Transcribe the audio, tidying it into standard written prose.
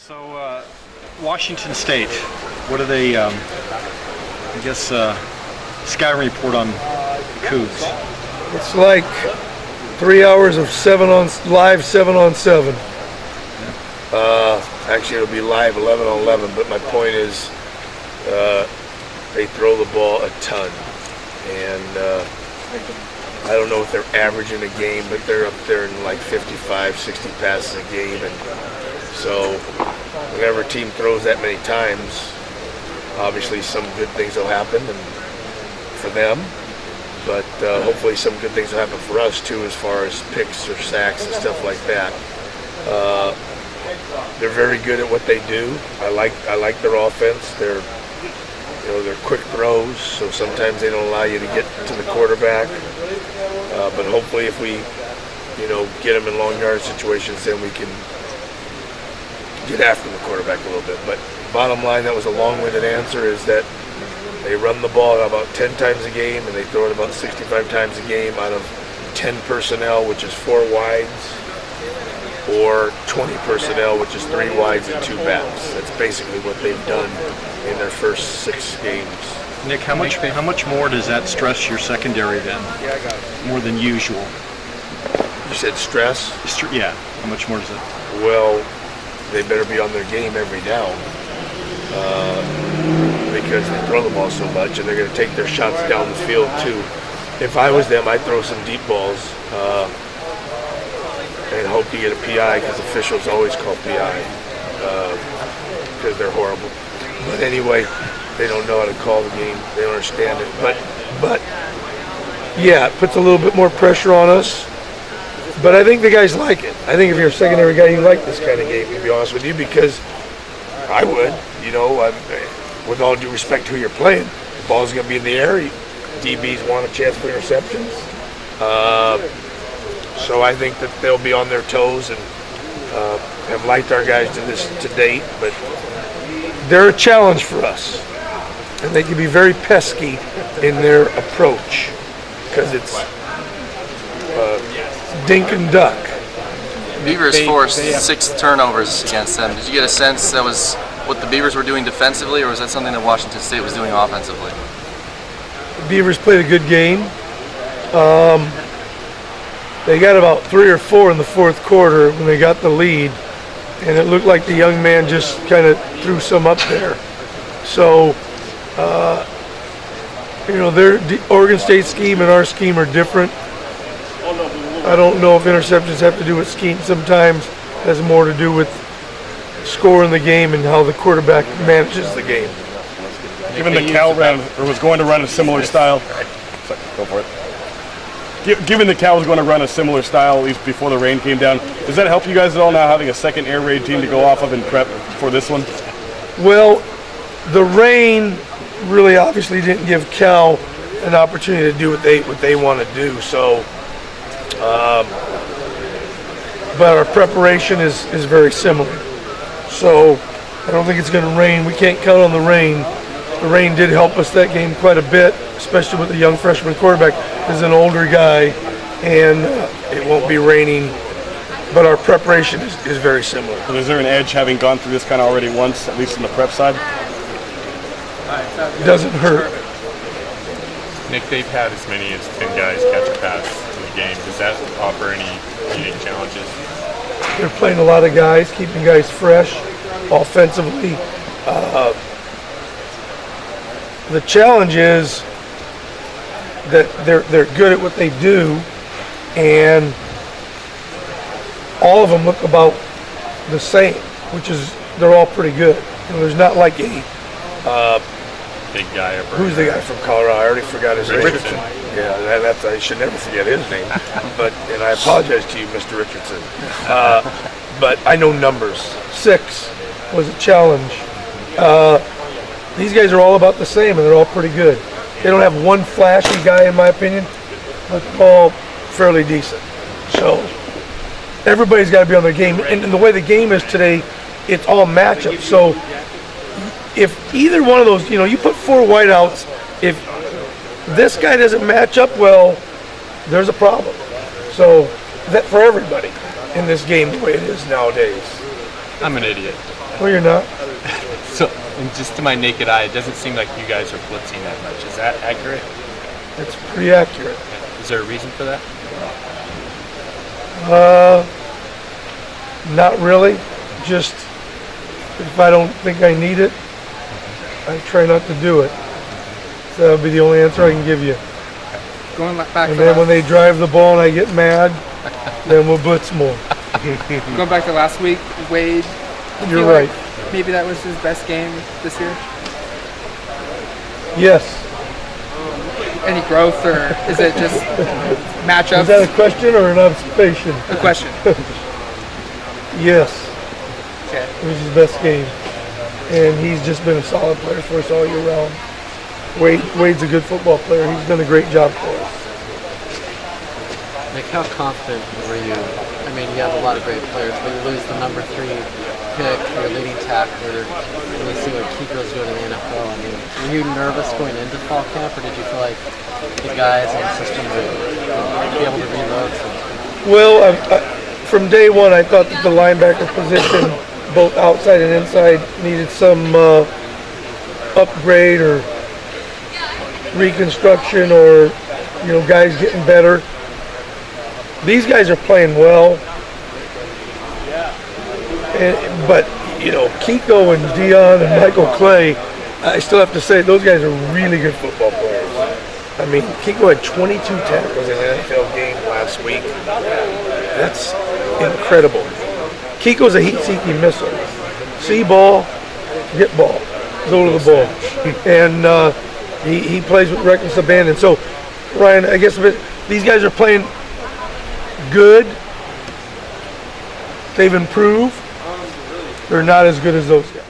So, Washington State, what are they, scouting report on Cougs? It's like 3 hours of live 7-on-7. Actually, it'll be live 11-on-11, but my point is they throw the ball a ton. And I don't know what they're averaging a game, but they're up there in like 55, 60 passes a game. And so whenever a team throws that many times, obviously some good things will happen and for them. But hopefully some good things will happen for us too, as far as picks or sacks and stuff like that. They're very good at what they do. I like their offense. They're quick throws, so sometimes they don't allow you to get to the quarterback. But hopefully, if we get them in long yard situations, then we can get after the quarterback a little bit. But bottom line, that was a long-winded answer, is that they run the ball about 10 times a game, and they throw it about 65 times a game out of 10 personnel, which is 4 wides, or 20 personnel, which is 3 wides and 2 backs. That's basically what they've done in their first 6 games. Nick, how much more does that stress your secondary then? More than usual? You said stress? Yeah. How much more does it? Well, they better be on their game every down because they throw the ball so much, and they're going to take their shots down the field too. If I was them, I'd throw some deep balls and hope you get a PI, because officials always call PI because they're horrible. But anyway, they don't know how to call the game. They don't understand it. But yeah, it puts a little bit more pressure on us. But I think the guys like it. I think if you're a secondary guy, you like this kind of game, to be honest with you, because I would. With all due respect to who you're playing, the ball's going to be in the air. DBs want a chance for interceptions. So I think that they'll be on their toes and have liked our guys to date. But they're a challenge for us. And they can be very pesky in their approach, because it's dink and duck. Beavers forced 6 turnovers against them. Did you get a sense that was what the Beavers were doing defensively, or was that something that Washington State was doing offensively? The Beavers played a good game. They got about 3 or 4 in the fourth quarter when they got the lead, and it looked like the young man just kind of threw some up there. So, their Oregon State scheme and our scheme are different. I don't know if interceptions have to do with scheme. Sometimes it has more to do with scoring the game and how the quarterback manages the game. Given the Cal was going to run a similar style, go for it. Given the Cal was going to run a similar style, at least before the rain came down, does that help you guys at all now, having a second air raid team to go off of and prep for this one? Well, the rain really obviously didn't give Cal an opportunity to do what they want to do. So, but our preparation is very similar. So I don't think it's going to rain. We can't count on the rain. The rain did help us that game quite a bit, especially with the young freshman quarterback. He's an older guy, and it won't be raining. But our preparation is very similar. So is there an edge having gone through this kind of already once, at least on the prep side? It doesn't hurt. Nick, they've had as many as 10 guys catch a pass in the game. Does that offer any unique challenges? They're playing a lot of guys, keeping guys fresh offensively. The challenge is that they're good at what they do, and all of them look about the same, which is they're all pretty good. There's not like a big guy. Who's the guy from Colorado? I already forgot his name. Richardson. Yeah, I should never forget his name. And I apologize to you, Mr. Richardson. But I know numbers. 6 was a challenge. These guys are all about the same, and they're all pretty good. They don't have one flashy guy, in my opinion, but they're all fairly decent. So everybody's got to be on their game. And the way the game is today, it's all matchups. So if either one of those, you put 4 wideouts, if this guy doesn't match up well, there's a problem. So that for everybody in this game, the way it is nowadays. I'm an idiot. No, you're not. So, and just to my naked eye, it doesn't seem like you guys are blitzing that much. Is that accurate? It's pretty accurate. Is there a reason for that? Not really. Just if I don't think I need it, I try not to do it. So that would be the only answer I can give you. Going back And to then when they drive the ball and I get mad, then we'll blitz more. going back to last week, Wade. you You're feel right. like maybe that was his best game this year. Yes. Any growth, or is it just matchups? Is that a question or an observation? a question? Yes. Okay. It was his best game. And he's just been a solid player for us all year round. Wade's a good football player. He's done a great job for us. Nick, how confident were you? I mean, you have a lot of great players, but you lose the number 3 pick, your leading tackler, and you see what Kiko's doing in the NFL. I mean, were you nervous going into fall camp, or did you feel like the guys and the system would be able to reload? Well, from day one, I thought that the linebacker position, both outside and inside, needed some upgrade or reconstruction, or guys getting better. These guys are playing well, but Kiko and Dion and Michael Clay, I still have to say those guys are really good football players. I mean, Kiko had 22 tackles in an NFL game last week. That's incredible. Kiko's a heat-seeking missile. See ball, get ball, go to the ball, and he plays with reckless abandon. So, Ryan, I guess these guys are playing good. They've improved. They're not as good as those guys.